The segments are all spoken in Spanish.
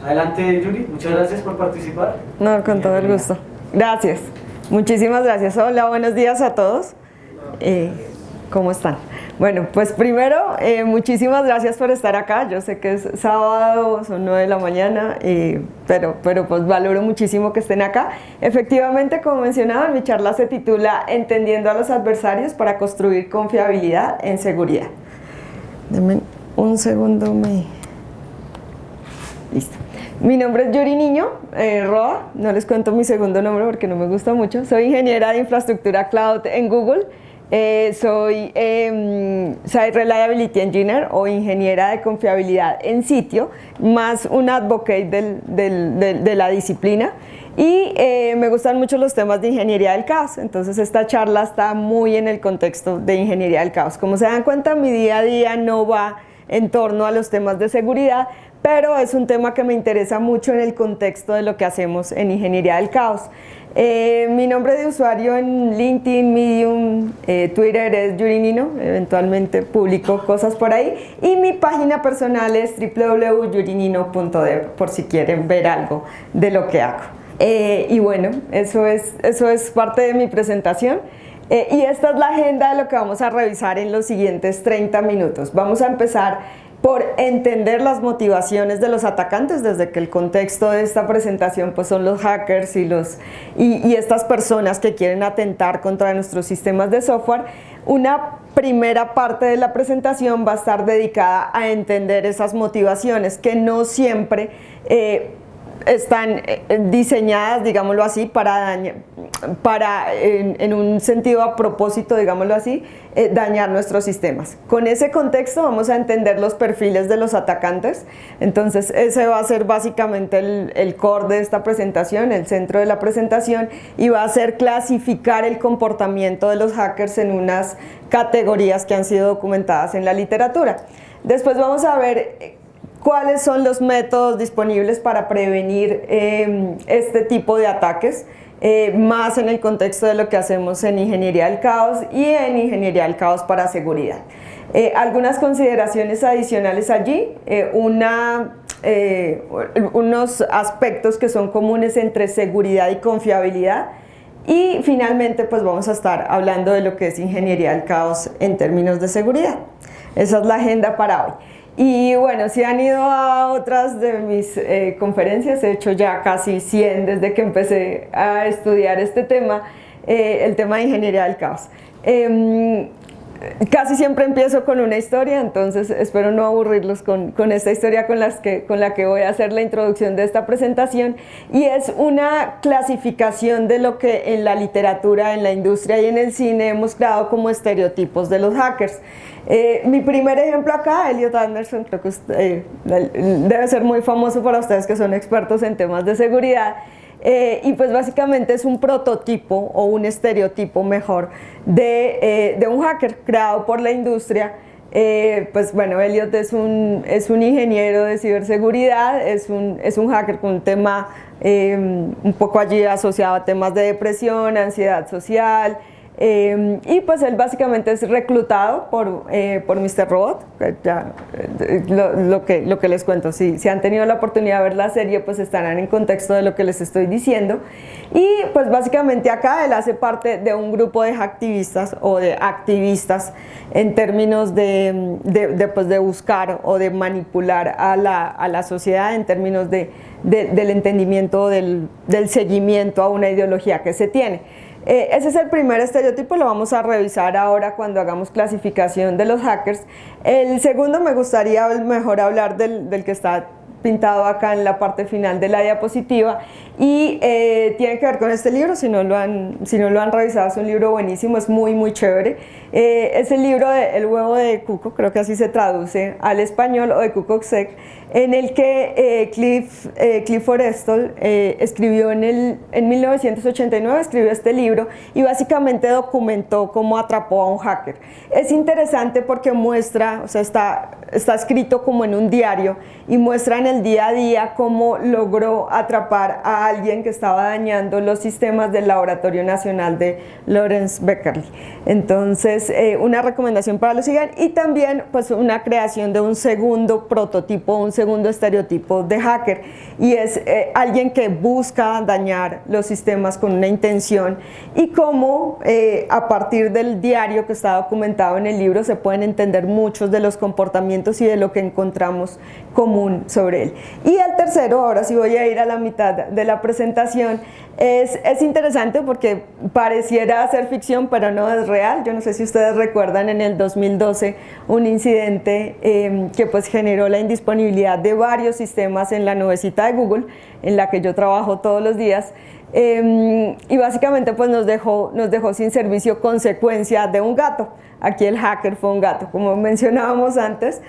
Adelante, Yuri, muchas gracias por participar. No, con todo el gusto. Gracias. Muchísimas gracias. Hola, buenos días a todos. ¿Cómo están? Bueno, pues primero, muchísimas gracias por estar acá. Yo sé que es sábado, son 9 de la mañana, pero pues valoro muchísimo que estén acá. Efectivamente, como mencionaba, mi charla se titula Entendiendo a los adversarios para construir confiabilidad en seguridad. Denme un segundo. Listo. Mi nombre es Yuri Niño, Roa, no les cuento mi segundo nombre porque no me gusta mucho. Soy ingeniera de infraestructura cloud en Google. Soy Site Reliability Engineer o ingeniera de confiabilidad en sitio, más un advocate de la disciplina. Y me gustan mucho los temas de ingeniería del caos, entonces esta charla está muy en el contexto de ingeniería del caos. Como se dan cuenta, mi día a día no va en torno a los temas de seguridad, pero es un tema que me interesa mucho en el contexto de lo que hacemos en ingeniería del caos. Mi nombre de usuario en LinkedIn, Medium, Twitter es Yuri Nino, eventualmente publico cosas por ahí, y mi página personal es www.yurinino.dev por si quieren ver algo de lo que hago. Y bueno, eso es parte de mi presentación. Y esta es la agenda de lo que vamos a revisar en los siguientes 30 minutos. Vamos a empezar por entender las motivaciones de los atacantes, desde que el contexto de esta presentación pues son los hackers y estas personas que quieren atentar contra nuestros sistemas de software. Una primera parte de la presentación va a estar dedicada a entender esas motivaciones que no siempre están diseñadas, digámoslo así, para en un sentido a propósito, digámoslo así, dañar nuestros sistemas. Con ese contexto vamos a entender los perfiles de los atacantes. Entonces ese va a ser básicamente el core de esta presentación, el centro de la presentación, y va a ser clasificar el comportamiento de los hackers en unas categorías que han sido documentadas en la literatura. Después vamos a ver cuáles son los métodos disponibles para prevenir este tipo de ataques, más en el contexto de lo que hacemos en ingeniería del caos y en ingeniería del caos para seguridad. Algunas consideraciones adicionales allí, unos aspectos que son comunes entre seguridad y confiabilidad, y finalmente pues vamos a estar hablando de lo que es ingeniería del caos en términos de seguridad. Esa es la agenda para hoy. Y bueno, si han ido a otras de mis conferencias, he hecho ya casi 100 desde que empecé a estudiar este tema, el tema de ingeniería del caos. Casi siempre empiezo con una historia, entonces espero no aburrirlos con esta historia con la que voy a hacer la introducción de esta presentación, y es una clasificación de lo que en la literatura, en la industria y en el cine hemos creado como estereotipos de los hackers. Mi primer ejemplo acá, Elliot Anderson, creo que debe ser muy famoso para ustedes que son expertos en temas de seguridad. Y pues básicamente es un prototipo o un estereotipo mejor de un hacker creado por la industria. Pues bueno, Elliot es un ingeniero de ciberseguridad, es un hacker con un tema un poco allí asociado a temas de depresión, ansiedad social. Y pues él básicamente es reclutado por Mr. Robot. Ya, lo que les cuento, si han tenido la oportunidad de ver la serie, pues estarán en contexto de lo que les estoy diciendo. Y pues básicamente acá él hace parte de un grupo de hacktivistas o de activistas en términos de buscar o de manipular a la sociedad en términos del entendimiento del seguimiento a una ideología que se tiene. Ese es el primer estereotipo, lo vamos a revisar ahora cuando hagamos clasificación de los hackers. El segundo, me gustaría mejor hablar del que está pintado acá en la parte final de la diapositiva, y tiene que ver con este libro. Si no lo han revisado, es un libro buenísimo, es muy chévere. Es el libro de El huevo de Cuco, creo que así se traduce al español, o de Kukocsek, en el que Cliff Forrestal escribió en 1989, escribió este libro y básicamente documentó cómo atrapó a un hacker. Es interesante porque muestra, o sea, está está escrito como en un diario y muestra en el día a día cómo logró atrapar a alguien que estaba dañando los sistemas del Laboratorio Nacional de Lawrence Berkeley. Entonces, una recomendación para los sigan, y también pues una creación de un segundo prototipo, un segundo estereotipo de hacker, y es alguien que busca dañar los sistemas con una intención, y cómo a partir del diario que está documentado en el libro se pueden entender muchos de los comportamientos y de lo que encontramos común sobre él. Y el tercero, ahora sí voy a ir a la mitad de la presentación, es interesante porque pareciera ser ficción, pero no es real. Yo no sé si ustedes recuerdan en el 2012 un incidente que pues generó la indisponibilidad de varios sistemas en la nubecita de Google, en la que yo trabajo todos los días. Y básicamente pues nos dejó sin servicio consecuencia de un gato. Aquí el hacker fue un gato, como mencionábamos antes.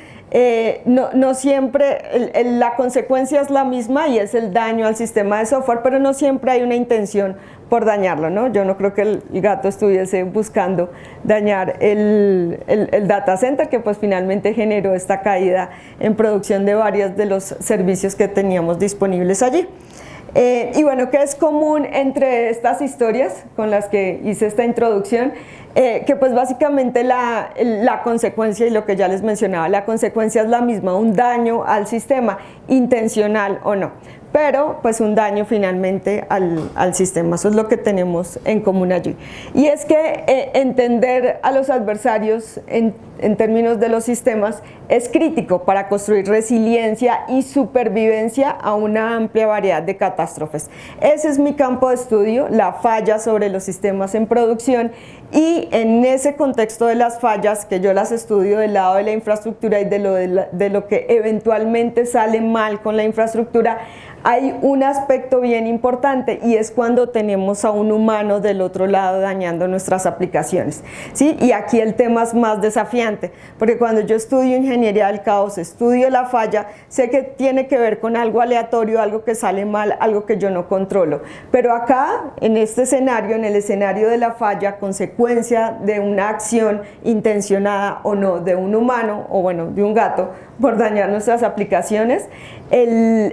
No siempre la consecuencia es la misma y es el daño al sistema de software, pero no siempre hay una intención por dañarlo, ¿no? Yo no creo que el gato estuviese buscando dañar el data center, que pues finalmente generó esta caída en producción de varios de los servicios que teníamos disponibles allí. Y bueno, ¿qué es común entre estas historias con las que hice esta introducción? Que pues básicamente la consecuencia, y lo que ya les mencionaba, la consecuencia es la misma, un daño al sistema, intencional o no, pero pues un daño finalmente al sistema. Eso es lo que tenemos en común allí. Y es que entender a los adversarios en términos de los sistemas es crítico para construir resiliencia y supervivencia a una amplia variedad de catástrofes. Ese es mi campo de estudio, la falla sobre los sistemas en producción, y en ese contexto de las fallas, que yo las estudio del lado de la infraestructura y de lo que eventualmente sale mal con la infraestructura, hay un aspecto bien importante, y es cuando tenemos a un humano del otro lado dañando nuestras aplicaciones, ¿sí? Y aquí el tema es más desafiante, porque cuando yo estudio ingeniería del caos, estudio la falla, sé que tiene que ver con algo aleatorio, algo que sale mal, algo que yo no controlo. Pero acá, en este escenario, en el escenario de la falla, consecuencia de una acción intencionada o no de un humano, o bueno, de un gato, por dañar nuestras aplicaciones, el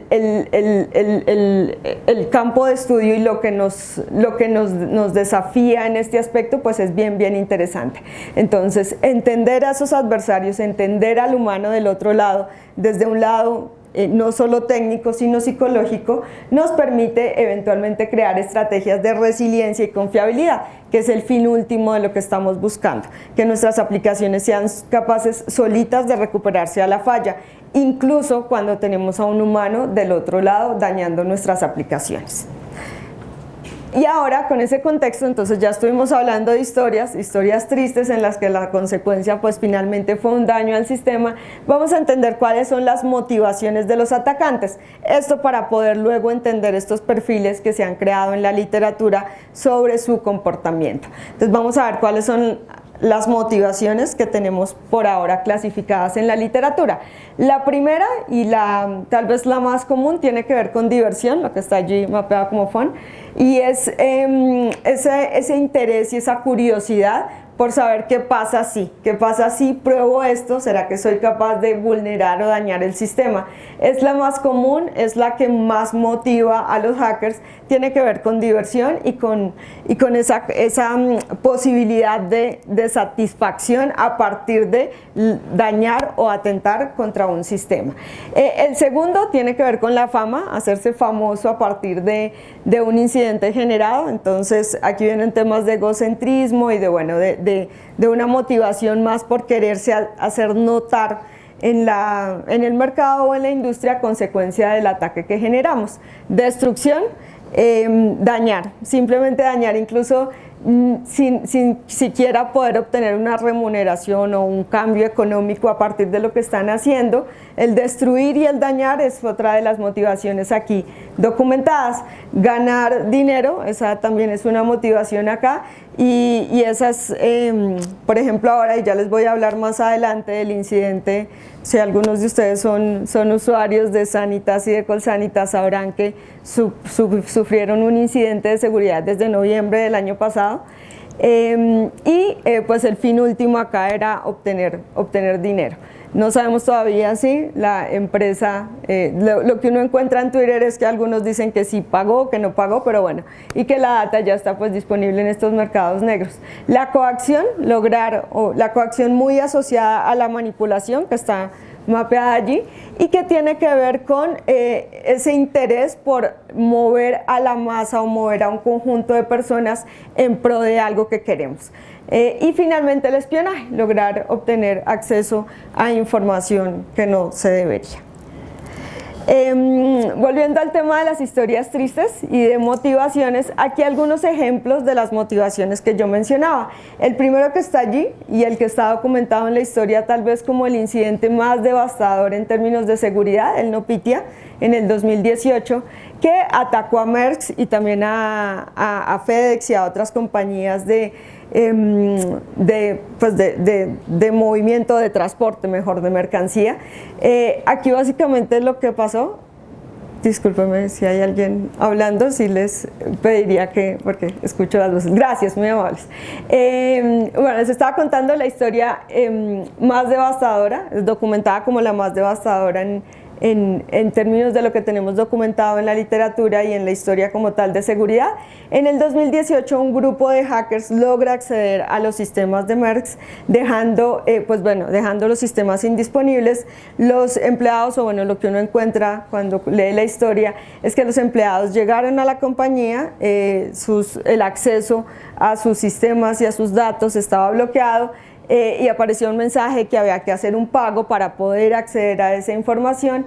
campo de estudio y lo que nos desafía en este aspecto pues es bien interesante. Entonces, entender a esos adversarios, entender al humano del otro lado, desde un lado no solo técnico sino psicológico, nos permite eventualmente crear estrategias de resiliencia y confiabilidad, que es el fin último de lo que estamos buscando, que nuestras aplicaciones sean capaces solitas de recuperarse a la falla, incluso cuando tenemos a un humano del otro lado dañando nuestras aplicaciones. Y ahora, con ese contexto, entonces ya estuvimos hablando de historias tristes en las que la consecuencia pues finalmente fue un daño al sistema. Vamos a entender cuáles son las motivaciones de los atacantes. Esto para poder luego entender estos perfiles que se han creado en la literatura sobre su comportamiento. Entonces vamos a ver cuáles son las motivaciones que tenemos por ahora clasificadas en la literatura. La primera, y tal vez la más común, tiene que ver con diversión, lo que está allí mapeado como fun, y es ese interés y esa curiosidad por saber qué pasa si pruebo esto, ¿será que soy capaz de vulnerar o dañar el sistema? Es la más común, es la que más motiva a los hackers, tiene que ver con diversión y con esa posibilidad de satisfacción a partir de dañar o atentar contra un sistema. El segundo tiene que ver con la fama, hacerse famoso a partir de un incidente generado. Entonces aquí vienen temas de egocentrismo y de una motivación más por quererse hacer notar en el mercado o en la industria a consecuencia del ataque que generamos. Destrucción, dañar, simplemente dañar, incluso sin siquiera poder obtener una remuneración o un cambio económico a partir de lo que están haciendo. El destruir y el dañar es otra de las motivaciones aquí documentadas. Ganar dinero, esa también es una motivación acá, y esa es, por ejemplo, ahora, y ya les voy a hablar más adelante del incidente. Si algunos de ustedes son usuarios de Sanitas y de Colsanitas, sabrán que sufrieron un incidente de seguridad desde noviembre del año pasado, pues el fin último acá era obtener dinero. No sabemos todavía si la empresa, lo que uno encuentra en Twitter es que algunos dicen que sí pagó, que no pagó, pero bueno, y que la data ya está pues disponible en estos mercados negros. La coacción, la coacción muy asociada a la manipulación, que está mapeada allí, y que tiene que ver con ese interés por mover a la masa o mover a un conjunto de personas en pro de algo que queremos. Y finalmente el espionaje, lograr obtener acceso a información que no se debería. Volviendo al tema de las historias tristes y de motivaciones, aquí algunos ejemplos de las motivaciones que yo mencionaba. El primero que está allí y el que está documentado en la historia tal vez como el incidente más devastador en términos de seguridad, el NotPetya, en el 2018, que atacó a Maersk y también a FedEx y a otras compañías de movimiento, de transporte, mejor, de mercancía. Aquí básicamente lo que pasó, discúlpeme si hay alguien hablando, sí les pediría que, porque escucho las voces, gracias, muy amables. Bueno, les estaba contando la historia más devastadora, documentada como la más devastadora en términos de lo que tenemos documentado en la literatura y en la historia como tal de seguridad. En el 2018 un grupo de hackers logra acceder a los sistemas de Maersk dejando los sistemas indisponibles. Los empleados, o bueno, lo que uno encuentra cuando lee la historia es que los empleados llegaron a la compañía, el acceso a sus sistemas y a sus datos estaba bloqueado, y apareció un mensaje que había que hacer un pago para poder acceder a esa información.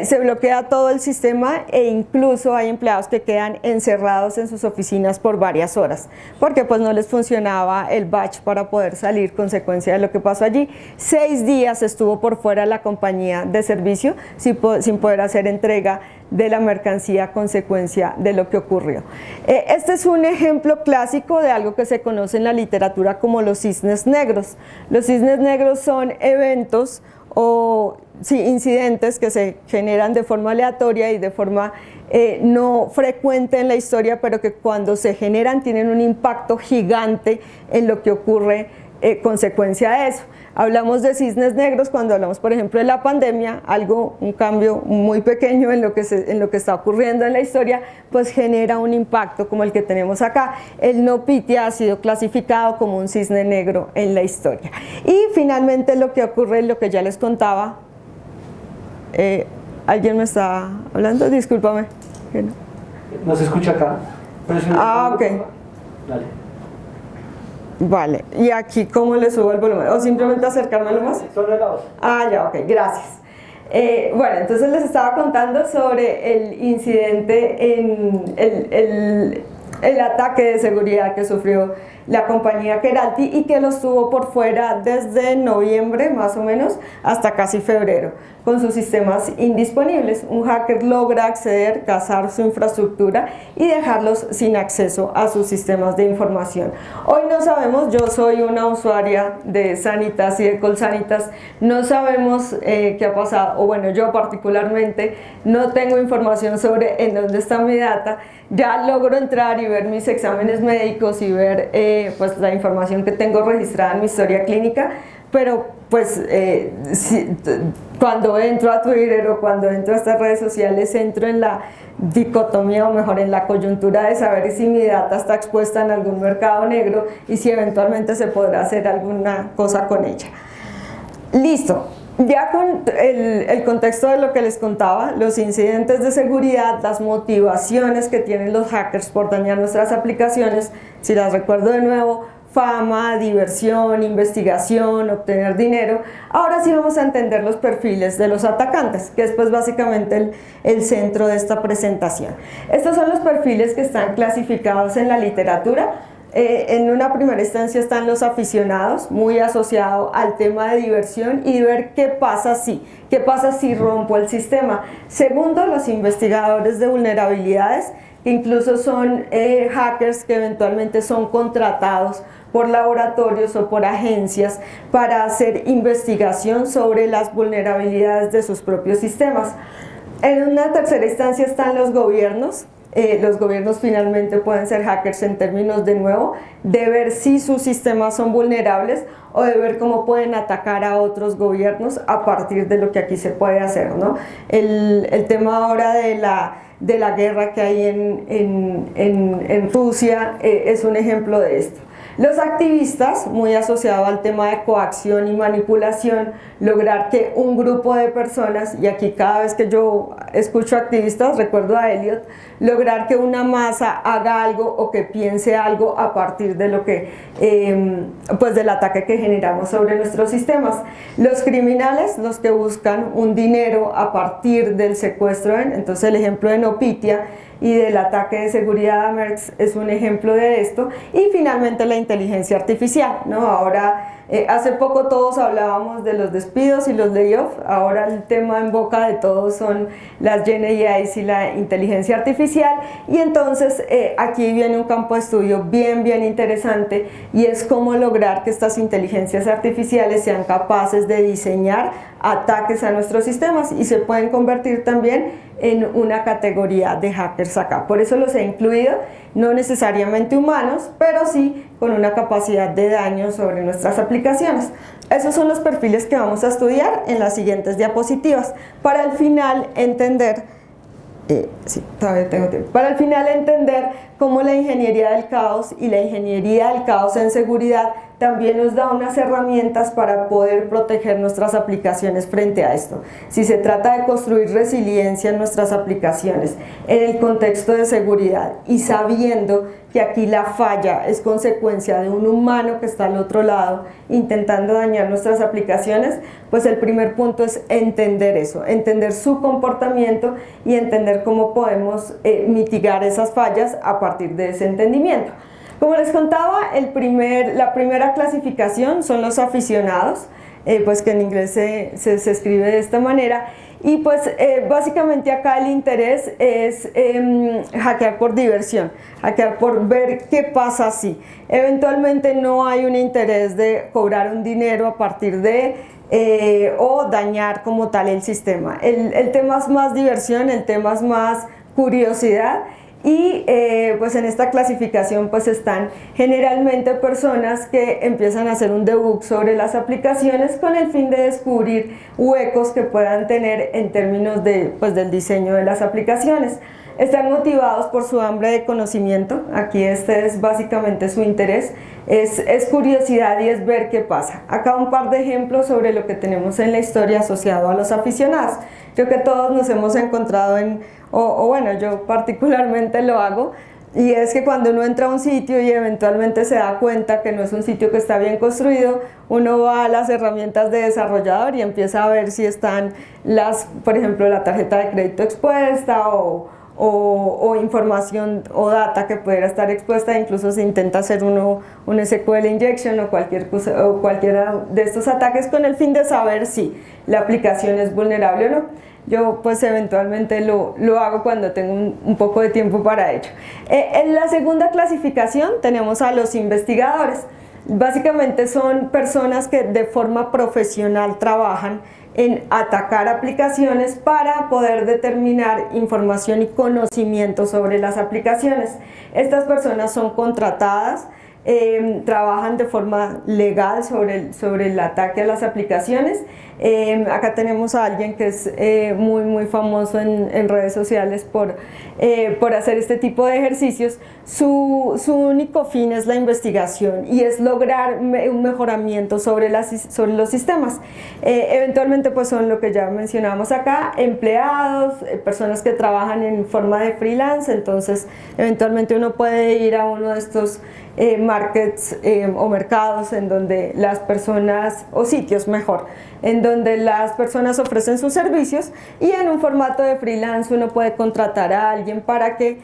Se bloquea todo el sistema e incluso hay empleados que quedan encerrados en sus oficinas por varias horas porque pues no les funcionaba el batch para poder salir, consecuencia de lo que pasó allí. 6 días estuvo por fuera la compañía de servicio sin poder hacer entrega de la mercancía a consecuencia de lo que ocurrió. Este es un ejemplo clásico de algo que se conoce en la literatura como los cisnes negros. Los cisnes negros son eventos o incidentes que se generan de forma aleatoria y de forma no frecuente en la historia, pero que cuando se generan tienen un impacto gigante en lo que ocurre consecuencia de eso. Hablamos de cisnes negros cuando hablamos, por ejemplo, de la pandemia, un cambio muy pequeño en lo que está ocurriendo en la historia, pues genera un impacto como el que tenemos acá. El NotPetya ha sido clasificado como un cisne negro en la historia. Y finalmente lo que ocurre, lo que ya les contaba, ¿alguien me está hablando? Discúlpame. No se escucha acá. Ok. Dale. Vale, y aquí ¿cómo le subo el volumen? ¿O simplemente acercármelo más? Solo la voz. Ya, ok, gracias. Bueno, entonces les estaba contando sobre el incidente el ataque de seguridad que sufrió la compañía Keralty y que los tuvo por fuera desde noviembre más o menos hasta casi febrero con sus sistemas indisponibles. Un hacker logra acceder, cazar su infraestructura y dejarlos sin acceso a sus sistemas de información. Hoy no sabemos, yo soy una usuaria de Sanitas y de Colsanitas, no sabemos qué ha pasado, o bueno, yo particularmente no tengo información sobre en dónde está mi data. Ya logro entrar y ver mis exámenes médicos y ver pues la información que tengo registrada en mi historia clínica, pero pues cuando entro a Twitter o cuando entro a estas redes sociales entro en la dicotomía, o mejor en la coyuntura de saber si mi data está expuesta en algún mercado negro y si eventualmente se podrá hacer alguna cosa con ella. Listo. Ya con el contexto de lo que les contaba, los incidentes de seguridad, las motivaciones que tienen los hackers por dañar nuestras aplicaciones, si las recuerdo de nuevo, fama, diversión, investigación, obtener dinero. Ahora sí vamos a entender los perfiles de los atacantes, que es pues básicamente el centro de esta presentación. Estos son los perfiles que están clasificados en la literatura. En una primera instancia están los aficionados, muy asociado al tema de diversión y ver qué pasa si rompo el sistema. Segundo, los investigadores de vulnerabilidades, que incluso son hackers que eventualmente son contratados por laboratorios o por agencias para hacer investigación sobre las vulnerabilidades de sus propios sistemas. En una tercera instancia están los gobiernos, los gobiernos finalmente pueden ser hackers en términos de nuevo, de ver si sus sistemas son vulnerables o de ver cómo pueden atacar a otros gobiernos a partir de lo que aquí se puede hacer, ¿no? El tema ahora de la guerra que hay en Rusia es un ejemplo de esto. Los activistas, muy asociado al tema de coacción y manipulación, lograr que un grupo de personas, y aquí cada vez que yo escucho activistas recuerdo a Eliot, lograr que una masa haga algo o que piense algo a partir de lo que, pues del ataque que generamos sobre nuestros sistemas. Los criminales, los que buscan un dinero a partir del secuestro, entonces el ejemplo de Nopitia y del ataque de seguridad a Merckx es un ejemplo de esto, y finalmente la inteligencia artificial, ¿no? Ahora, hace poco todos hablábamos de los despidos y los layoffs, ahora el tema en boca de todos son las GenAIs y la inteligencia artificial, y entonces aquí viene un campo de estudio bien interesante, y es cómo lograr que estas inteligencias artificiales sean capaces de diseñar ataques a nuestros sistemas y se pueden convertir también en una categoría de hackers acá. Por eso los he incluido, no necesariamente humanos, pero sí con una capacidad de daño sobre nuestras aplicaciones. Esos son los perfiles que vamos a estudiar en las siguientes diapositivas, para al final entender, sí, todavía tengo tiempo, para al final entender cómo la ingeniería del caos y la ingeniería del caos en seguridad también nos da unas herramientas para poder proteger nuestras aplicaciones frente a esto. Si se trata de construir resiliencia en nuestras aplicaciones en el contexto de seguridad y sabiendo que aquí la falla es consecuencia de un humano que está al otro lado intentando dañar nuestras aplicaciones, pues el primer punto es entender eso, entender su comportamiento y entender cómo podemos mitigar esas fallas a partir de ese entendimiento. Como les contaba, la primera clasificación son los aficionados, pues que en inglés se escribe de esta manera, y pues básicamente acá el interés es hackear por diversión, hackear por ver qué pasa si. Eventualmente no hay un interés de cobrar un dinero a partir de o dañar como tal el sistema. El tema es más diversión, el tema es más curiosidad. Y pues en esta clasificación pues están generalmente personas que empiezan a hacer un debug sobre las aplicaciones con el fin de descubrir huecos que puedan tener en términos de, pues, del diseño de las aplicaciones. Están motivados por su hambre de conocimiento, aquí este es básicamente su interés, es curiosidad y es ver qué pasa. Acá un par de ejemplos sobre lo que tenemos en la historia asociado a los aficionados. Creo que todos nos hemos encontrado o bueno, yo particularmente lo hago, y es que cuando uno entra a un sitio y eventualmente se da cuenta que no es un sitio que está bien construido, uno va a las herramientas de desarrollador y empieza a ver si están por ejemplo, la tarjeta de crédito expuesta o información o data que pudiera estar expuesta, incluso se intenta hacer un SQL injection o cualquiera de estos ataques con el fin de saber si la aplicación es vulnerable o no. Yo pues eventualmente lo hago cuando tengo un poco de tiempo para ello. En la segunda clasificación tenemos a los investigadores. Básicamente son personas que de forma profesional trabajan en atacar aplicaciones para poder determinar información y conocimiento sobre las aplicaciones. Estas personas son contratadas, trabajan de forma legal sobre el ataque a las aplicaciones. Acá tenemos a alguien que es muy famoso en redes sociales por hacer este tipo de ejercicios. Su único fin es la investigación y es lograr un mejoramiento sobre los sistemas. Eventualmente pues son lo que ya mencionábamos acá, empleados, personas que trabajan en forma de freelance, entonces eventualmente uno puede ir a uno de estos markets o mercados en donde las personas, o sitios mejor, en donde las personas ofrecen sus servicios, y en un formato de freelance uno puede contratar a alguien para que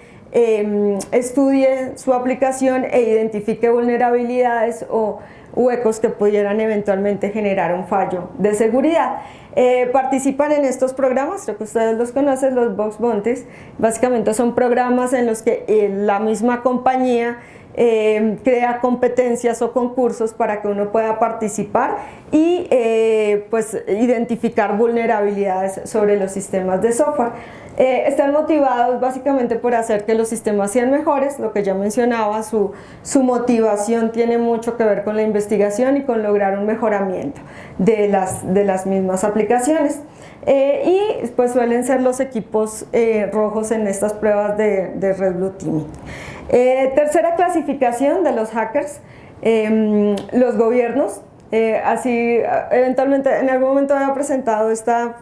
estudie su aplicación e identifique vulnerabilidades o huecos que pudieran eventualmente generar un fallo de seguridad. Participan en estos programas, creo que ustedes los conocen, los Bug Bounties. Básicamente son programas en los que la misma compañía crea competencias o concursos para que uno pueda participar y pues identificar vulnerabilidades sobre los sistemas de software. Están motivados básicamente por hacer que los sistemas sean mejores, lo que ya mencionaba, su motivación tiene mucho que ver con la investigación y con lograr un mejoramiento de las mismas aplicaciones. Y pues suelen ser los equipos rojos en estas pruebas de Red Blue Teaming. Tercera clasificación de los hackers, los gobiernos. Así, eventualmente, en algún momento había presentado esta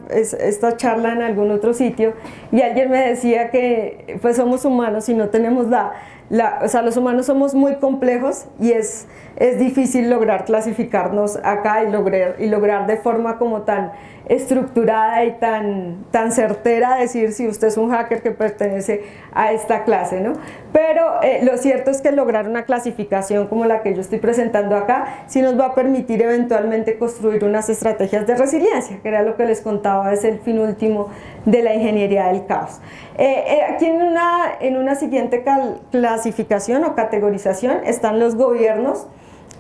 charla en algún otro sitio y alguien me decía que pues somos humanos y no tenemos o sea, los humanos somos muy complejos y es difícil lograr clasificarnos acá y lograr de forma como tan estructurada y tan certera decir si usted es un hacker que pertenece a esta clase, ¿no? Pero lo cierto es que lograr una clasificación como la que yo estoy presentando acá sí nos va a permitir eventualmente construir unas estrategias de resiliencia, que era lo que les contaba, es el fin último de la ingeniería del caos. Aquí en una siguiente clasificación o categorización están los gobiernos,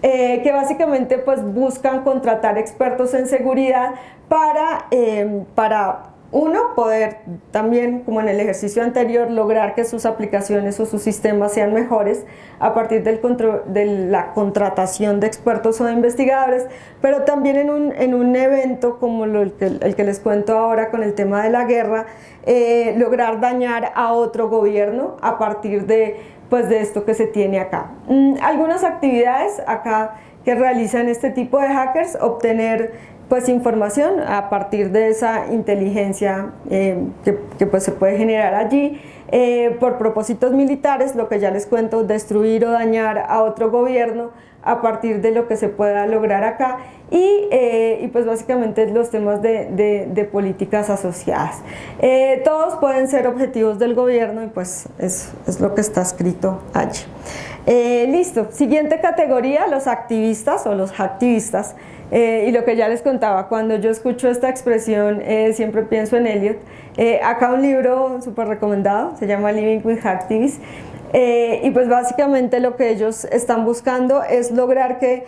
que básicamente pues buscan contratar expertos en seguridad para uno, poder también, como en el ejercicio anterior, lograr que sus aplicaciones o sus sistemas sean mejores a partir de la contratación de expertos o de investigadores, pero también en un evento como el que les cuento ahora con el tema de la guerra, lograr dañar a otro gobierno a partir de esto que se tiene acá. Algunas actividades acá que realizan este tipo de hackers: obtener pues información a partir de esa inteligencia que pues se puede generar allí, por propósitos militares, lo que ya les cuento, destruir o dañar a otro gobierno a partir de lo que se pueda lograr acá, y pues básicamente los temas de políticas asociadas. Todos pueden ser objetivos del gobierno y pues es lo que está escrito allí. Listo, siguiente categoría, los activistas o los hacktivistas. Y lo que ya les contaba, cuando yo escucho esta expresión siempre pienso en Eliot. Acá un libro súper recomendado, se llama Living with Hacktivists, y pues básicamente lo que ellos están buscando es lograr que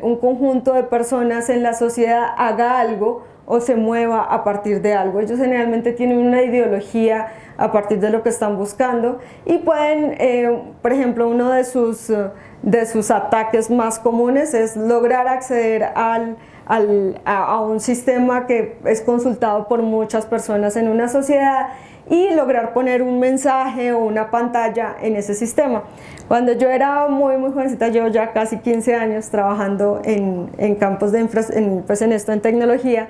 un conjunto de personas en la sociedad haga algo o se mueva a partir de algo. Ellos generalmente tienen una ideología a partir de lo que están buscando y pueden, por ejemplo, uno de sus ataques más comunes es lograr acceder a un sistema que es consultado por muchas personas en una sociedad y lograr poner un mensaje o una pantalla en ese sistema. Cuando yo era muy jovencita, llevo ya casi 15 años trabajando en campos en tecnología.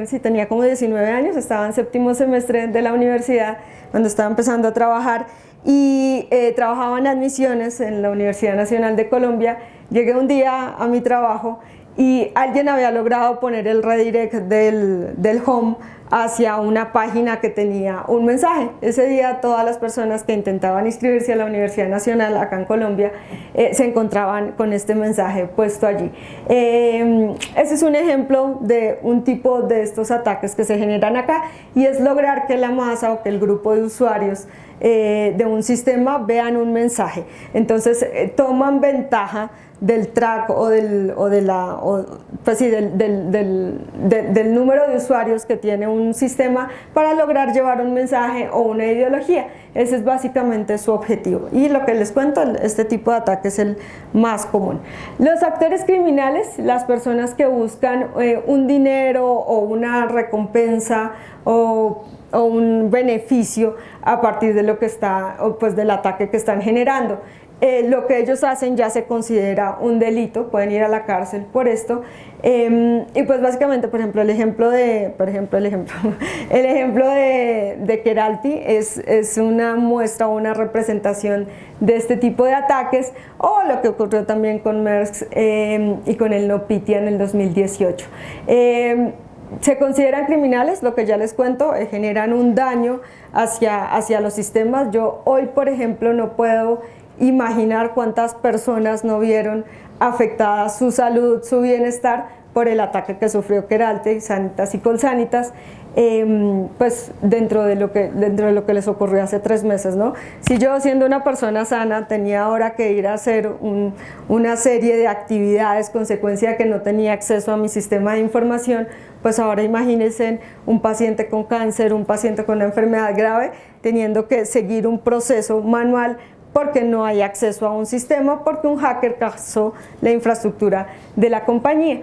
Sí, tenía como 19 años, estaba en séptimo semestre de la universidad cuando estaba empezando a trabajar y trabajaba en admisiones en la Universidad Nacional de Colombia. Llegué un día a mi trabajo y alguien había logrado poner el redirect del home hacia una página que tenía un mensaje. Ese día todas las personas que intentaban inscribirse a la Universidad Nacional acá en Colombia se encontraban con este mensaje puesto allí. Ese es un ejemplo de un tipo de estos ataques que se generan acá, y es lograr que la masa o que el grupo de usuarios de un sistema vean un mensaje. Entonces toman ventaja del track del número de usuarios que tiene un sistema para lograr llevar un mensaje o una ideología. Ese es básicamente su objetivo, y lo que les cuento, este tipo de ataque es el más común. Los actores criminales, las personas que buscan un dinero o una recompensa o un beneficio a partir de lo que está, pues del ataque que están generando. Lo que ellos hacen ya se considera un delito, pueden ir a la cárcel por esto, y pues básicamente, por ejemplo, el ejemplo de Keralty es una muestra o una representación de este tipo de ataques, o lo que ocurrió también con Maersk y con el NotPetya en el 2018. Se consideran criminales, lo que ya les cuento, generan un daño hacia los sistemas. Yo hoy, por ejemplo, no puedo imaginar cuántas personas no vieron afectada su salud, su bienestar por el ataque que sufrió Keralty, Sanitas y Colsanitas, pues dentro de lo que les ocurrió hace 3 meses, ¿no? Si yo, siendo una persona sana, tenía ahora que ir a hacer una serie de actividades, consecuencia de que no tenía acceso a mi sistema de información, pues ahora imagínense un paciente con cáncer, un paciente con una enfermedad grave, teniendo que seguir un proceso manual porque no hay acceso a un sistema, porque un hacker cazó la infraestructura de la compañía.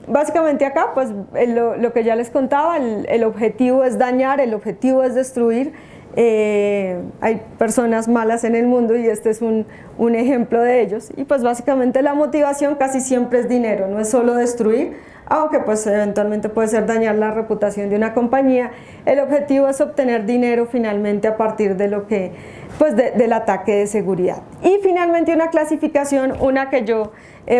Básicamente acá, pues lo que ya les contaba, el objetivo es dañar, el objetivo es destruir. Hay personas malas en el mundo y este es un ejemplo de ellos. Y pues básicamente la motivación casi siempre es dinero, no es solo destruir, aunque pues eventualmente puede ser dañar la reputación de una compañía. El objetivo es obtener dinero finalmente a partir de lo que, pues del ataque de seguridad. Y finalmente una clasificación, una que yo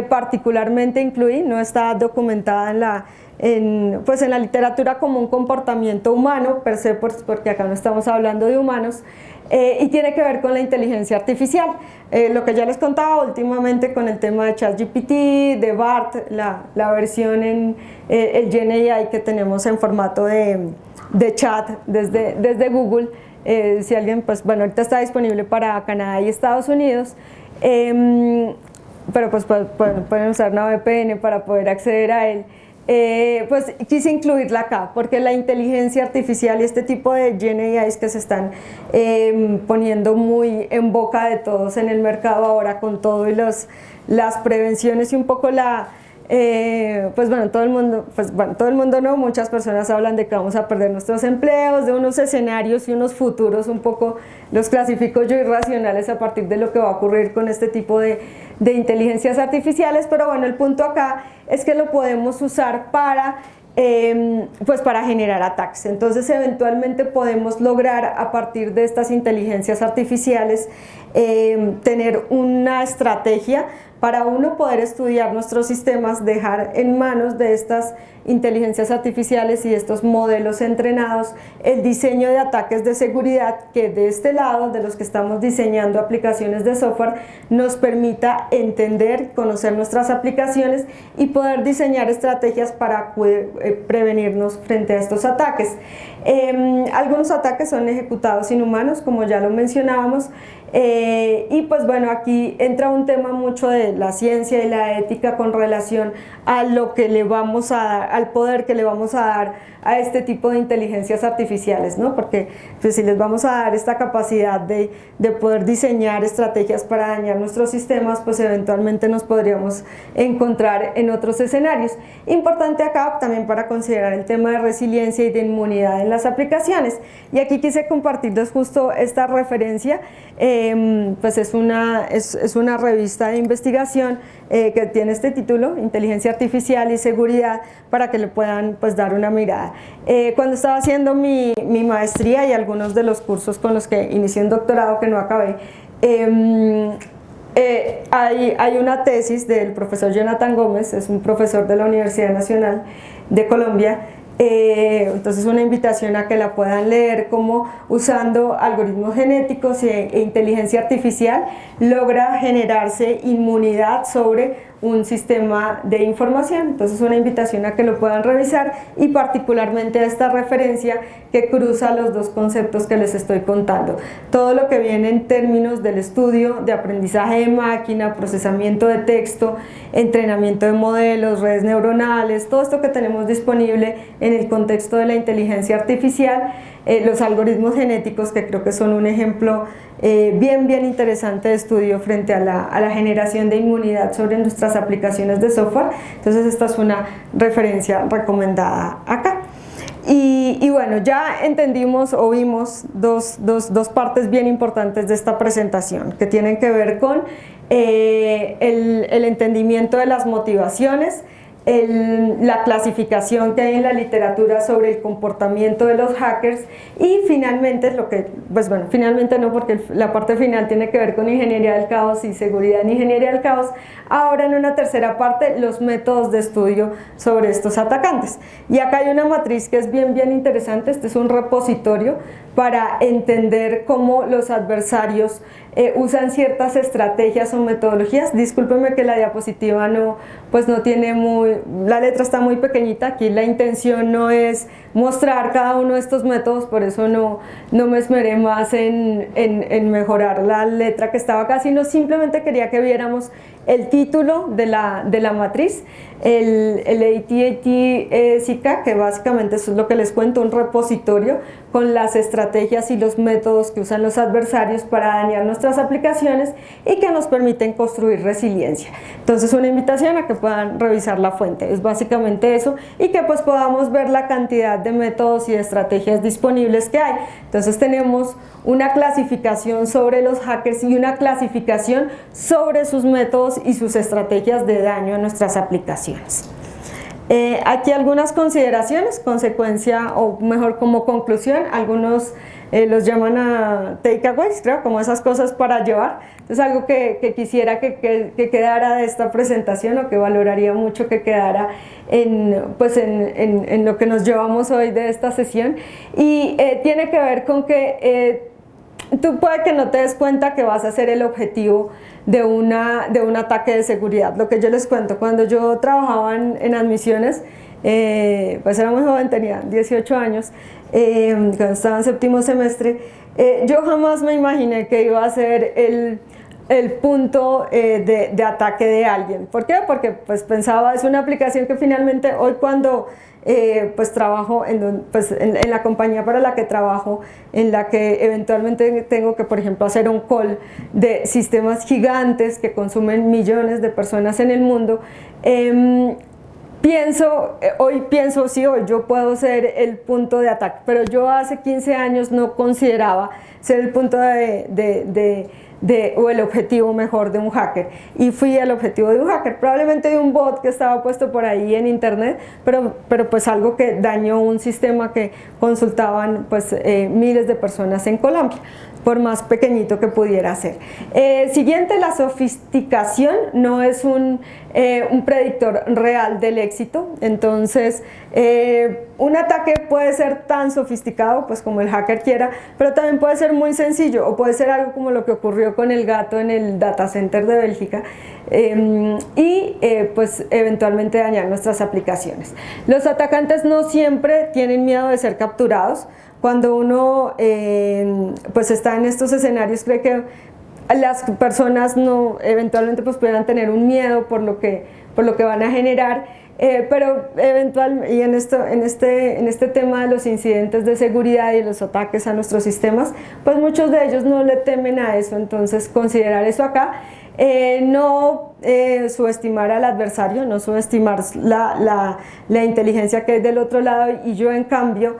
particularmente incluí, no está documentada en la literatura como un comportamiento humano per se, porque acá no estamos hablando de humanos, y tiene que ver con la inteligencia artificial. Lo que ya les contaba últimamente con el tema de ChatGPT, de BART, la versión en el GenAI que tenemos en formato de chat desde Google. Si alguien, pues bueno, ahorita está disponible para Canadá y Estados Unidos, pero pues pueden usar una VPN para poder acceder a él. Pues quise incluirla acá porque la inteligencia artificial y este tipo de GenAIs que se están poniendo muy en boca de todos en el mercado ahora, con todo y las prevenciones y un poco todo el mundo no, muchas personas hablan de que vamos a perder nuestros empleos, de unos escenarios y unos futuros, un poco los clasifico yo irracionales a partir de lo que va a ocurrir con este tipo de inteligencias artificiales, pero bueno, el punto acá es que lo podemos usar para generar ataques. Entonces eventualmente podemos lograr a partir de estas inteligencias artificiales tener una estrategia para uno poder estudiar nuestros sistemas, dejar en manos de estas inteligencias artificiales y estos modelos entrenados el diseño de ataques de seguridad que de este lado, de los que estamos diseñando aplicaciones de software, nos permita entender, conocer nuestras aplicaciones y poder diseñar estrategias para prevenirnos frente a estos ataques. Algunos ataques son ejecutados sin humanos, como ya lo mencionábamos, y pues bueno, aquí entra un tema mucho de la ciencia y la ética con relación a lo que le vamos a dar, al poder que le vamos a dar a este tipo de inteligencias artificiales, ¿no? Porque pues, si les vamos a dar esta capacidad de poder diseñar estrategias para dañar nuestros sistemas, pues eventualmente nos podríamos encontrar en otros escenarios. Importante acá también para considerar el tema de resiliencia y de inmunidad en las aplicaciones. Y aquí quise compartirles justo esta referencia, pues es una revista de investigación que tiene este título, Inteligencia Artificial y Seguridad, para que le puedan pues dar una mirada. Cuando estaba haciendo mi maestría y algunos de los cursos con los que inicié un doctorado que no acabé, hay una tesis del profesor Jonathan Gómez, es un profesor de la Universidad Nacional de Colombia. Entonces una invitación a que la puedan leer, como usando algoritmos genéticos e inteligencia artificial logra generarse inmunidad sobre un sistema de información. Entonces una invitación a que lo puedan revisar y particularmente a esta referencia que cruza los dos conceptos que les estoy contando. Todo lo que viene en términos del estudio de aprendizaje de máquina, procesamiento de texto, entrenamiento de modelos, redes neuronales, todo esto que tenemos disponible en el contexto de la inteligencia artificial, los algoritmos genéticos, que creo que son un ejemplo bien interesante de estudio frente a la generación de inmunidad sobre nuestras aplicaciones de software. Entonces esta es una referencia recomendada acá. Y bueno, ya entendimos o vimos dos partes bien importantes de esta presentación que tienen que ver con el entendimiento de las motivaciones, la clasificación que hay en la literatura sobre el comportamiento de los hackers y finalmente finalmente no, porque la parte final tiene que ver con ingeniería del caos y seguridad en ingeniería del caos. Ahora en una tercera parte, los métodos de estudio sobre estos atacantes. Y acá hay una matriz que es bien interesante. Este es un repositorio para entender cómo los adversarios usan ciertas estrategias o metodologías. Discúlpenme que la diapositiva no tiene la letra está muy pequeñita, aquí la intención no es mostrar cada uno de estos métodos, por eso no me esmeré más en mejorar la letra que estaba acá, sino simplemente quería que viéramos el título de la matriz, el AT-AT SICA, que básicamente eso es lo que les cuento, un repositorio con las estrategias y los métodos que usan los adversarios para dañar nuestras aplicaciones y que nos permiten construir resiliencia. Entonces, una invitación a que puedan revisar la fuente, es básicamente eso, y que pues podamos ver la cantidad de métodos y de estrategias disponibles que hay. Entonces tenemos una clasificación sobre los hackers y una clasificación sobre sus métodos y sus estrategias de daño a nuestras aplicaciones. Aquí algunas consideraciones, consecuencia o mejor como conclusión, algunos los llaman a takeaways, creo, como esas cosas para llevar. Entonces algo que quisiera que quedara de esta presentación o que valoraría mucho que quedara en lo que nos llevamos hoy de esta sesión, y tiene que ver con que tú puede que no te des cuenta que vas a ser el objetivo de un ataque de seguridad. Lo que yo les cuento, cuando yo trabajaba en admisiones, pues era muy joven, tenía 18 años, cuando estaba en séptimo semestre, yo jamás me imaginé que iba a ser el punto de ataque de alguien. ¿Por qué? Porque pues pensaba, es una aplicación que finalmente hoy cuando pues trabajo en la compañía para la que trabajo, en la que eventualmente tengo que, por ejemplo, hacer un call de sistemas gigantes que consumen millones de personas en el mundo, hoy pienso, sí, hoy yo puedo ser el punto de ataque, pero yo hace 15 años no consideraba ser el punto o el objetivo mejor de un hacker, y fui el objetivo de un hacker, probablemente de un bot que estaba puesto por ahí en internet, pero pues algo que dañó un sistema que consultaban pues miles de personas en Colombia, por más pequeñito que pudiera ser. Siguiente, la sofisticación no es un predictor real del éxito. Entonces un ataque puede ser tan sofisticado pues como el hacker quiera, pero también puede ser muy sencillo, o puede ser algo como lo que ocurrió con el gato en el data center de Bélgica, pues eventualmente dañar nuestras aplicaciones. Los atacantes no siempre tienen miedo de ser capturados. Cuando uno pues está en estos escenarios, cree que las personas no eventualmente pues pudieran tener un miedo por lo que van a generar, pero eventualmente, y en este tema de los incidentes de seguridad y los ataques a nuestros sistemas, pues muchos de ellos no le temen a eso. Entonces considerar eso acá, no subestimar al adversario, no subestimar la inteligencia que hay del otro lado, y yo en cambio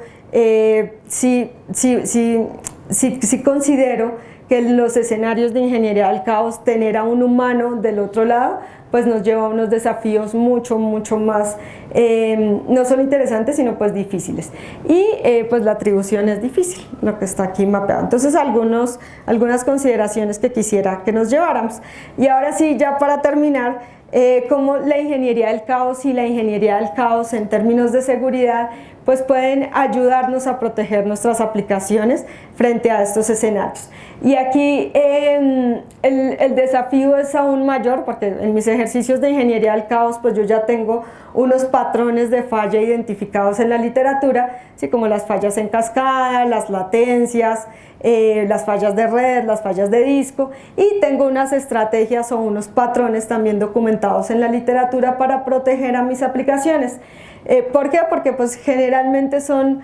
sí considero que en los escenarios de ingeniería del caos, tener a un humano del otro lado pues nos lleva a unos desafíos mucho más no solo interesantes, sino pues difíciles, y pues la atribución es difícil, lo que está aquí mapeado. Entonces algunas consideraciones que quisiera que nos lleváramos. Y ahora sí, ya para terminar, cómo la ingeniería del caos y la ingeniería del caos en términos de seguridad pues pueden ayudarnos a proteger nuestras aplicaciones frente a estos escenarios. Y aquí el desafío es aún mayor, porque en mis ejercicios de ingeniería del caos pues yo ya tengo unos patrones de falla identificados en la literatura, así como las fallas en cascada, las latencias, las fallas de red, las fallas de disco, y tengo unas estrategias o unos patrones también documentados en la literatura para proteger a mis aplicaciones. ¿Por qué? Porque pues generalmente son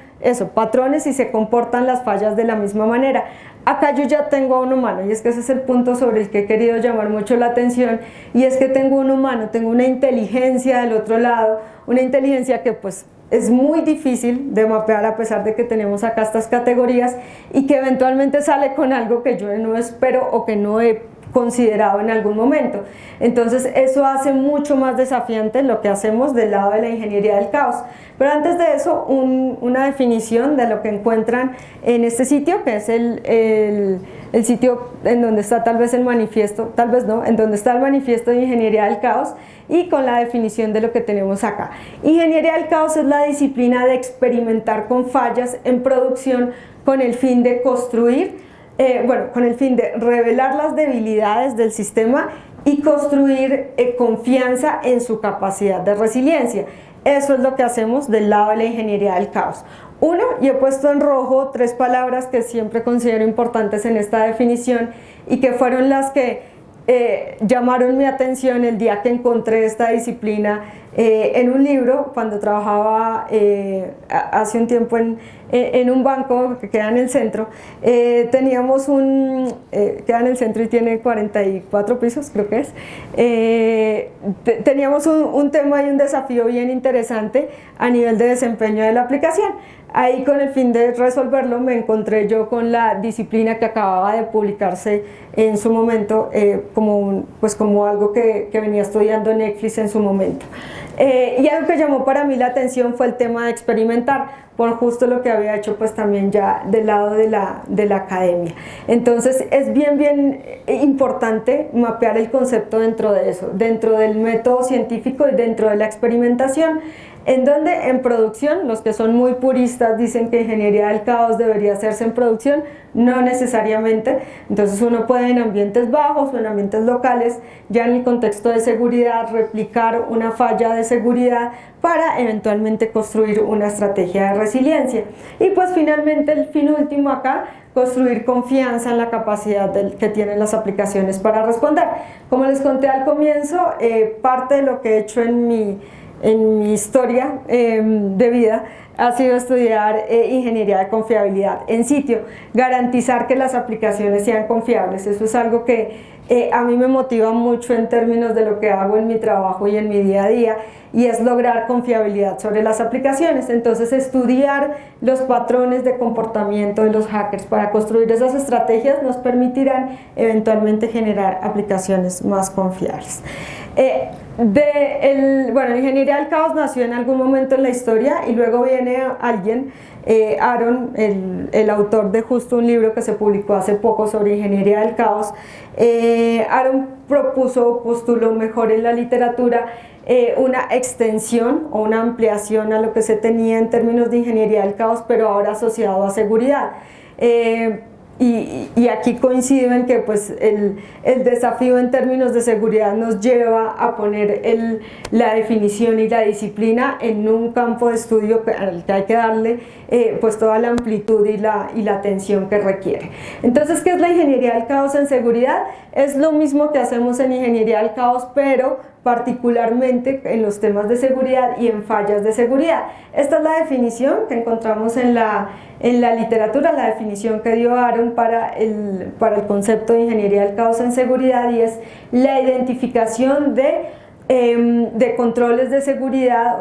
patrones y se comportan las fallas de la misma manera. Acá yo ya tengo a un humano, y es que ese es el punto sobre el que he querido llamar mucho la atención, y es que tengo un humano, tengo una inteligencia del otro lado, una inteligencia que pues es muy difícil de mapear, a pesar de que tenemos acá estas categorías, y que eventualmente sale con algo que yo no espero o que no he considerado en algún momento. Entonces eso hace mucho más desafiante lo que hacemos del lado de la ingeniería del caos. Pero antes de eso, una definición de lo que encuentran en este sitio, que es el sitio en donde está tal vez el manifiesto, tal vez no, en donde está el manifiesto de ingeniería del caos, y con la definición de lo que tenemos acá. Ingeniería del caos es la disciplina de experimentar con fallas en producción con el fin de construir bueno, con el fin de revelar las debilidades del sistema y construir confianza en su capacidad de resiliencia. Eso es lo que hacemos del lado de la ingeniería del caos. Uno, y he puesto en rojo 3 palabras que siempre considero importantes en esta definición y que fueron las que llamaron mi atención el día que encontré esta disciplina en un libro, cuando trabajaba hace un tiempo en un banco que queda en el centro. Teníamos queda en el centro y tiene 44 pisos, creo que es. Teníamos un tema y un desafío bien interesante a nivel de desempeño de la aplicación. Ahí, con el fin de resolverlo, me encontré yo con la disciplina que acababa de publicarse en su momento, como algo que venía estudiando Netflix en su momento. Y algo que llamó para mí la atención fue el tema de experimentar, por justo lo que había hecho pues también ya del lado de la academia. Entonces es bien importante mapear el concepto dentro de eso, dentro del método científico y dentro de la experimentación, en donde en producción, los que son muy puristas dicen que ingeniería del caos debería hacerse en producción, no necesariamente. Entonces uno puede en ambientes bajos o en ambientes locales, ya en el contexto de seguridad, replicar una falla de seguridad para eventualmente construir una estrategia de resiliencia. Y pues finalmente el fin último acá, construir confianza en la capacidad que tienen las aplicaciones para responder. Como les conté al comienzo, parte de lo que he hecho en mi historia de vida ha sido estudiar ingeniería de confiabilidad en sitio, garantizar que las aplicaciones sean confiables. Eso es algo que a mí me motiva mucho en términos de lo que hago en mi trabajo y en mi día a día, y es lograr confiabilidad sobre las aplicaciones. Entonces, estudiar los patrones de comportamiento de los hackers para construir esas estrategias nos permitirán eventualmente generar aplicaciones más confiables. La ingeniería del caos nació en algún momento en la historia, y luego viene alguien, Aaron, el autor de justo un libro que se publicó hace poco sobre ingeniería del caos. Aaron postuló mejor en la literatura una extensión o una ampliación a lo que se tenía en términos de ingeniería del caos, pero ahora asociado a seguridad. Y aquí coincido en que pues, el desafío en términos de seguridad nos lleva a poner la definición y la disciplina en un campo de estudio al que hay que darle pues toda la amplitud y la atención que requiere. Entonces, ¿qué es la ingeniería del caos en seguridad? Es lo mismo que hacemos en ingeniería del caos, pero particularmente en los temas de seguridad y en fallas de seguridad. Esta es la definición que encontramos en la literatura, la definición que dio Aaron para el concepto de ingeniería del caos en seguridad, y es la identificación de controles de seguridad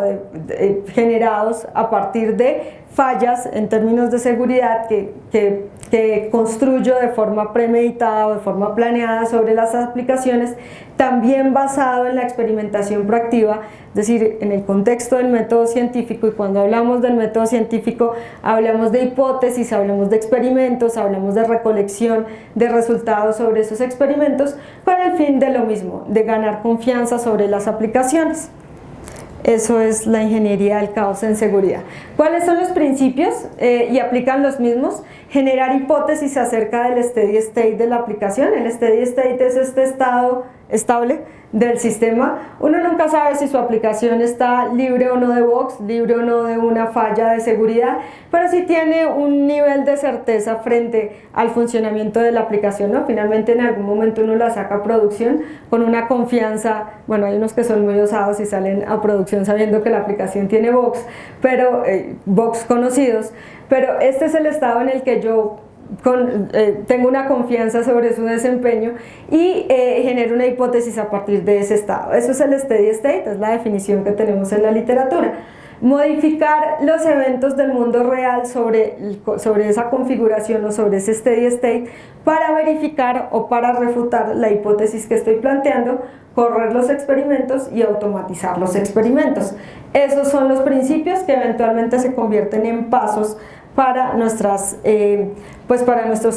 generados a partir de fallas en términos de seguridad que construyo de forma premeditada o de forma planeada sobre las aplicaciones, también basado en la experimentación proactiva, es decir, en el contexto del método científico. Y cuando hablamos del método científico, hablamos de hipótesis, hablamos de experimentos, hablamos de recolección de resultados sobre esos experimentos, con el fin de lo mismo, de ganar confianza sobre las aplicaciones. Eso es la ingeniería del caos en seguridad. ¿Cuáles son los principios? Y aplican los mismos. Generar hipótesis acerca del steady state de la aplicación. El steady state es este estado estable del sistema. Uno nunca sabe si su aplicación está libre o no de bugs, libre o no de una falla de seguridad, pero sí tiene un nivel de certeza frente al funcionamiento de la aplicación, ¿no? Finalmente, en algún momento uno la saca a producción con una confianza. Bueno, hay unos que son muy osados y salen a producción sabiendo que la aplicación tiene bugs, pero bugs conocidos, pero este es el estado en el que yo tengo una confianza sobre su desempeño y genero una hipótesis a partir de ese estado. Eso es el steady state, es la definición que tenemos en la literatura. Modificar los eventos del mundo real sobre esa configuración o sobre ese steady state para verificar o para refutar la hipótesis que estoy planteando, correr los experimentos y automatizar los experimentos. Esos son los principios que eventualmente se convierten en pasos para nuestros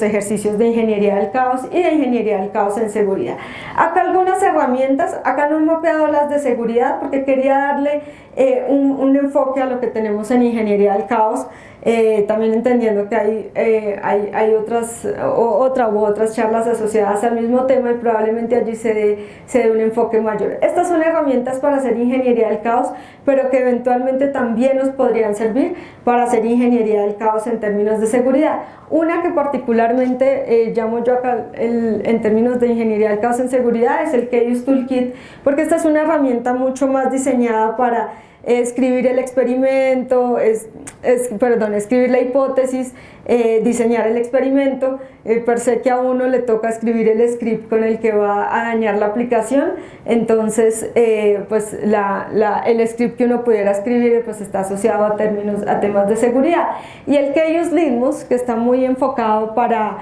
ejercicios de ingeniería del caos y de ingeniería del caos en seguridad. Acá algunas herramientas, acá no he mapeado las de seguridad porque quería darle un enfoque a lo que tenemos en ingeniería del caos. también entendiendo que hay otras charlas asociadas al mismo tema y probablemente allí se dé un enfoque mayor. Estas son herramientas para hacer ingeniería del caos, pero que eventualmente también nos podrían servir para hacer ingeniería del caos en términos de seguridad. Una que particularmente llamo yo acá en términos de ingeniería del caos en seguridad es el Chaos Toolkit, porque esta es una herramienta mucho más diseñada para escribir el experimento, escribir la hipótesis, diseñar el experimento, per se que a uno le toca escribir el script con el que va a dañar la aplicación, entonces pues el script que uno pudiera escribir pues está asociado a temas de seguridad. Y el Chaos Litmus, que está muy enfocado para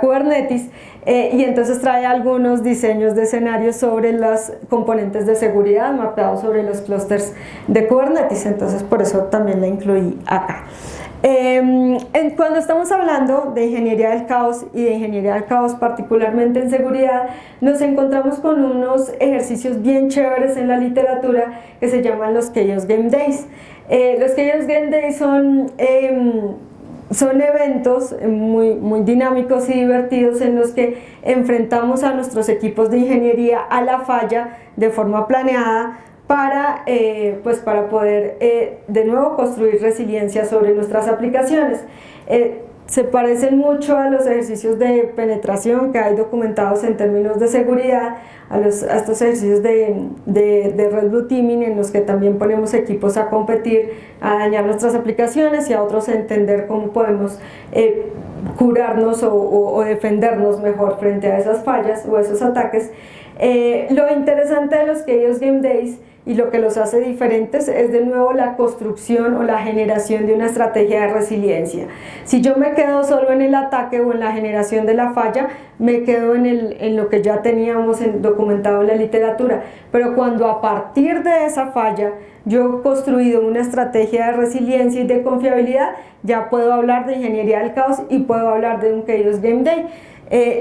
Kubernetes, y entonces trae algunos diseños de escenarios sobre los componentes de seguridad mapeados sobre los clústeres de Kubernetes, entonces por eso también la incluí acá. Cuando estamos hablando de ingeniería del caos y de ingeniería del caos particularmente en seguridad, nos encontramos con unos ejercicios bien chéveres en la literatura que se llaman los Chaos Game Days. Los Chaos Game Days son eventos muy dinámicos y divertidos en los que enfrentamos a nuestros equipos de ingeniería a la falla de forma planeada para poder de nuevo construir resiliencia sobre nuestras aplicaciones. Se parecen mucho a los ejercicios de penetración que hay documentados en términos de seguridad, a estos ejercicios de Red Blue Teaming, en los que también ponemos equipos a competir, a dañar nuestras aplicaciones y a otros a entender cómo podemos curarnos o defendernos mejor frente a esas fallas o esos ataques. Lo interesante de los Chaos Game Days y lo que los hace diferentes es de nuevo la construcción o la generación de una estrategia de resiliencia. Si yo me quedo solo en el ataque o en la generación de la falla, me quedo en lo que ya teníamos documentado en la literatura, pero cuando a partir de esa falla yo he construido una estrategia de resiliencia y de confiabilidad, ya puedo hablar de ingeniería del caos y puedo hablar de un Chaos Game Day.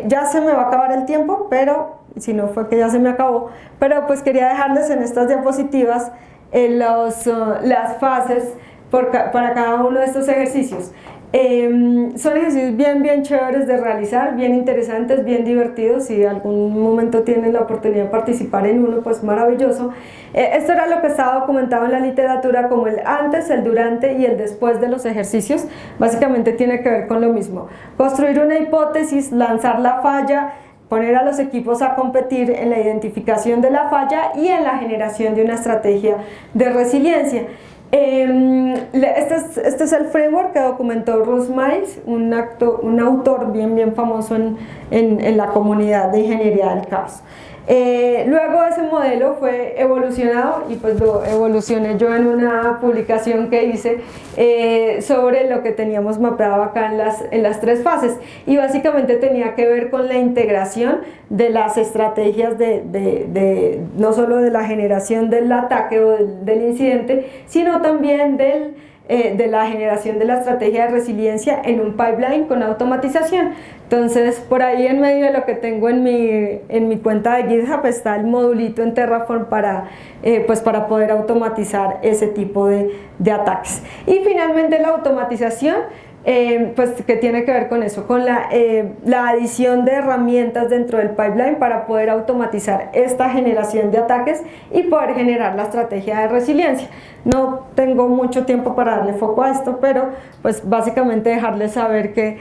Ya se me va a acabar el tiempo, pero si no fue que ya se me acabó, pero pues quería dejarles en estas diapositivas las fases para cada uno de estos ejercicios. Son ejercicios bien chéveres de realizar, bien interesantes, bien divertidos. Si algún momento tienen la oportunidad de participar en uno, pues maravilloso. Esto era lo que estaba documentado en la literatura como el antes, el durante y el después de los ejercicios. Básicamente tiene que ver con lo mismo: construir una hipótesis, lanzar la falla, poner a los equipos a competir en la identificación de la falla y en la generación de una estrategia de resiliencia. Este es el framework que documentó Russ Miles, un autor bien famoso en la comunidad de ingeniería del caos. Luego ese modelo fue evolucionado y pues lo evolucioné yo en una publicación que hice sobre lo que teníamos mapeado acá en las tres fases, y básicamente tenía que ver con la integración de las estrategias no solo de la generación del ataque o del incidente, sino también de la generación de la estrategia de resiliencia en un pipeline con automatización. Entonces, por ahí en medio de lo que tengo en mi cuenta de GitHub está el modulito en Terraform para poder automatizar ese tipo de ataques. Y finalmente la automatización, que tiene que ver con eso, con la adición de herramientas dentro del pipeline para poder automatizar esta generación de ataques y poder generar la estrategia de resiliencia. No tengo mucho tiempo para darle foco a esto, pero pues básicamente dejarles saber que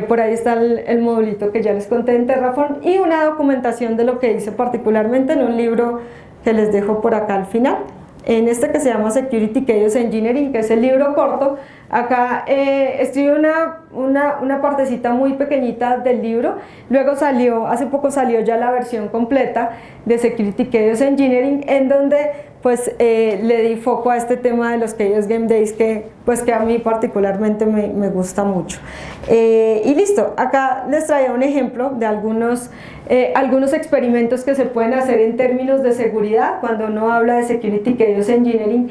por ahí está el modulito que ya les conté en Terraform y una documentación de lo que hice particularmente en un libro que les dejo por acá al final, en este que se llama Security Chaos Engineering, que es el libro corto. Acá escribí una partecita muy pequeñita del libro. Luego hace poco salió ya la versión completa de Security Chaos Engineering, en donde pues le di foco a este tema de los Chaos Game Days que a mí particularmente me gusta mucho. Y listo, acá les traía un ejemplo de algunos experimentos que se pueden hacer en términos de seguridad cuando uno habla de Security Chaos Engineering,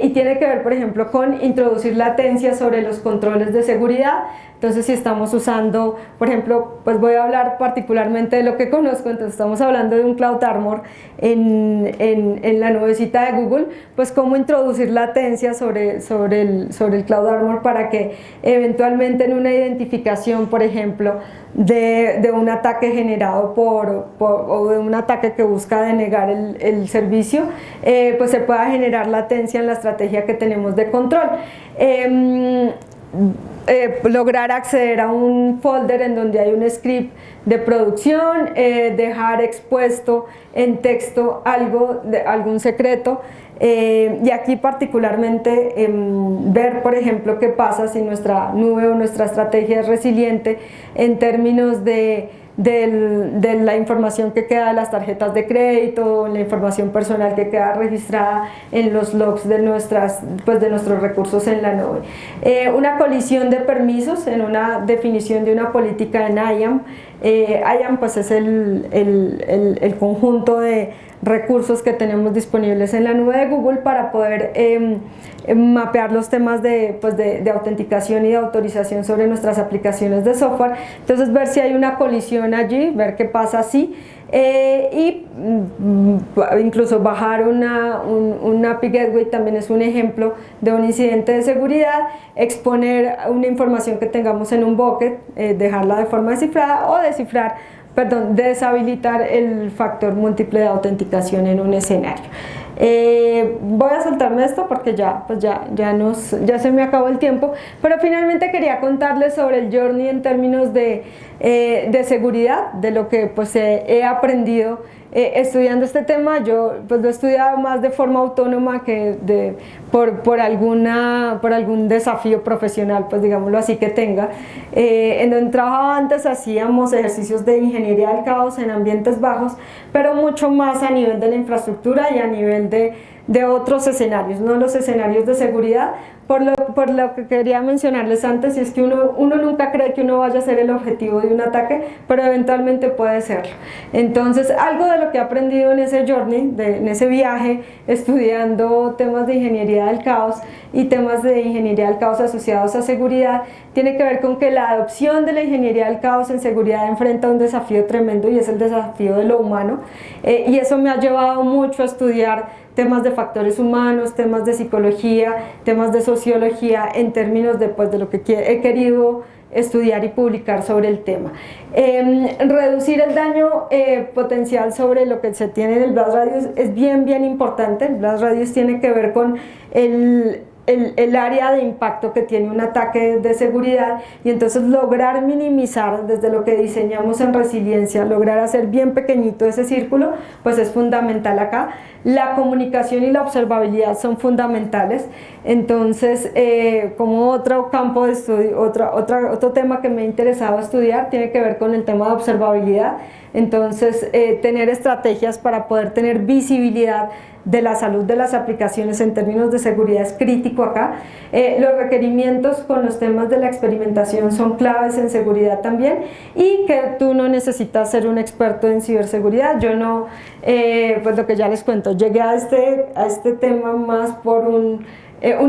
y tiene que ver, por ejemplo, con introducir la latencia sobre los controles de seguridad. Entonces, si estamos usando, por ejemplo, pues voy a hablar particularmente de lo que conozco, entonces estamos hablando de un Cloud Armor en la nubecita de Google, pues cómo introducir latencia sobre el Cloud Armor para que eventualmente en una identificación, por ejemplo, de un ataque generado o de un ataque que busca denegar el servicio, pues se pueda generar latencia en la estrategia que tenemos de control. Lograr acceder a un folder en donde hay un script de producción, dejar expuesto en texto algún secreto, y aquí particularmente ver, por ejemplo, qué pasa si nuestra nube o nuestra estrategia es resiliente en términos de la información que queda de las tarjetas de crédito, la información personal que queda registrada en los logs de nuestros recursos en la nube. Una colisión de permisos en una definición de una política en IAM. IAM pues es el conjunto de recursos que tenemos disponibles en la nube de Google para poder mapear los temas de autenticación y de autorización sobre nuestras aplicaciones de software. Entonces, ver si hay una colisión allí, ver qué pasa así, y incluso bajar un API Gateway también es un ejemplo de un incidente de seguridad. Exponer una información que tengamos en un bucket, dejarla de forma descifrada o deshabilitar el factor múltiple de autenticación en un escenario. Voy a saltarme esto porque ya se me acabó el tiempo, pero finalmente quería contarles sobre el journey en términos de seguridad, de lo que pues he aprendido estudiando este tema. Yo pues lo he estudiado más de forma autónoma que por algún desafío profesional, pues digámoslo así, que tenga. En donde trabajaba antes hacíamos ejercicios de ingeniería del caos en ambientes bajos, pero mucho más a nivel de la infraestructura y a nivel de otros escenarios, no los escenarios de seguridad. Por lo que quería mencionarles antes, y es que uno nunca cree que uno vaya a ser el objetivo de un ataque, pero eventualmente puede serlo. Entonces, algo de lo que he aprendido en ese journey, en ese viaje, estudiando temas de ingeniería del caos y temas de ingeniería del caos asociados a seguridad, tiene que ver con que la adopción de la ingeniería del caos en seguridad enfrenta un desafío tremendo, y es el desafío de lo humano, y eso me ha llevado mucho a estudiar temas de factores humanos, temas de psicología, temas de sociología, en términos de lo que he querido estudiar y publicar sobre el tema. Reducir el daño potencial sobre lo que se tiene en el Blast Radius es bien importante. El Blast Radius tiene que ver con el área de impacto que tiene un ataque de seguridad, y entonces lograr minimizar desde lo que diseñamos en resiliencia, lograr hacer bien pequeñito ese círculo, pues es fundamental acá. La comunicación y la observabilidad son fundamentales. Entonces, como otro campo de estudio, otro tema que me ha interesado estudiar tiene que ver con el tema de observabilidad. Entonces, tener estrategias para poder tener visibilidad de la salud de las aplicaciones en términos de seguridad es crítico acá. Los requerimientos con los temas de la experimentación son claves en seguridad también, y que tú no necesitas ser un experto en ciberseguridad. Yo no, pues lo que ya les cuento, llegué a este tema más por un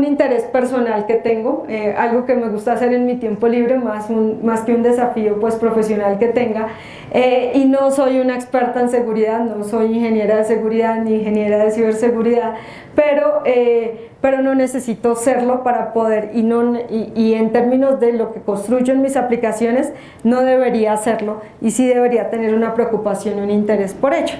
interés personal que tengo, algo que me gusta hacer en mi tiempo libre, más que un desafío pues profesional que tenga, y no soy una experta en seguridad, no soy ingeniera de seguridad ni ingeniera de ciberseguridad, pero no necesito serlo para poder, y en términos de lo que construyo en mis aplicaciones no debería hacerlo, y sí debería tener una preocupación y un interés por ello.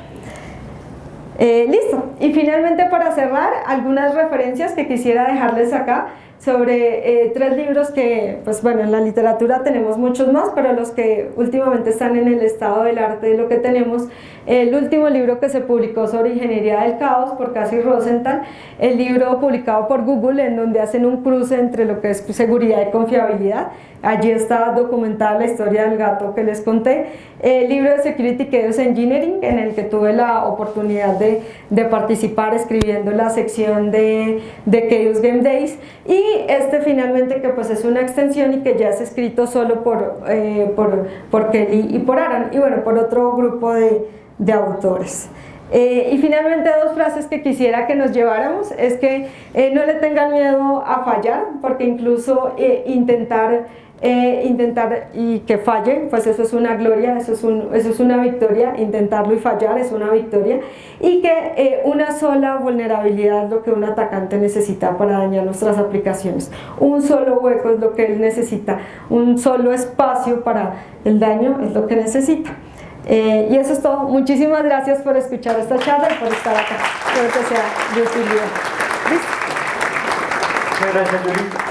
Listo, y finalmente, para cerrar, algunas referencias que quisiera dejarles acá sobre 3 libros que, pues bueno, en la literatura tenemos muchos más, pero los que últimamente están en el estado del arte de lo que tenemos. El último libro que se publicó sobre ingeniería del caos por Casey Rosenthal, el libro publicado por Google, en donde hacen un cruce entre lo que es seguridad y confiabilidad. Allí está documentada la historia del gato que les conté. El libro de Security Chaos Engineering, en el que tuve la oportunidad de participar escribiendo la sección de Chaos Game Days, y finalmente, que pues es una extensión y que ya es escrito solo por Kelly y por Aaron, y bueno, por otro grupo de autores. Y finalmente, dos frases que quisiera que nos lleváramos es que no le tengan miedo a fallar, porque incluso intentar y que falle, pues eso es una gloria, eso es una victoria. Intentarlo y fallar es una victoria, y que una sola vulnerabilidad es lo que un atacante necesita para dañar nuestras aplicaciones. Un solo hueco es lo que él necesita, un solo espacio para el daño es lo que necesita. Y eso es todo. Muchísimas gracias por escuchar esta charla y por estar acá. Espero que sea de utilidad. ¿Listo? Muchas gracias, Yuri.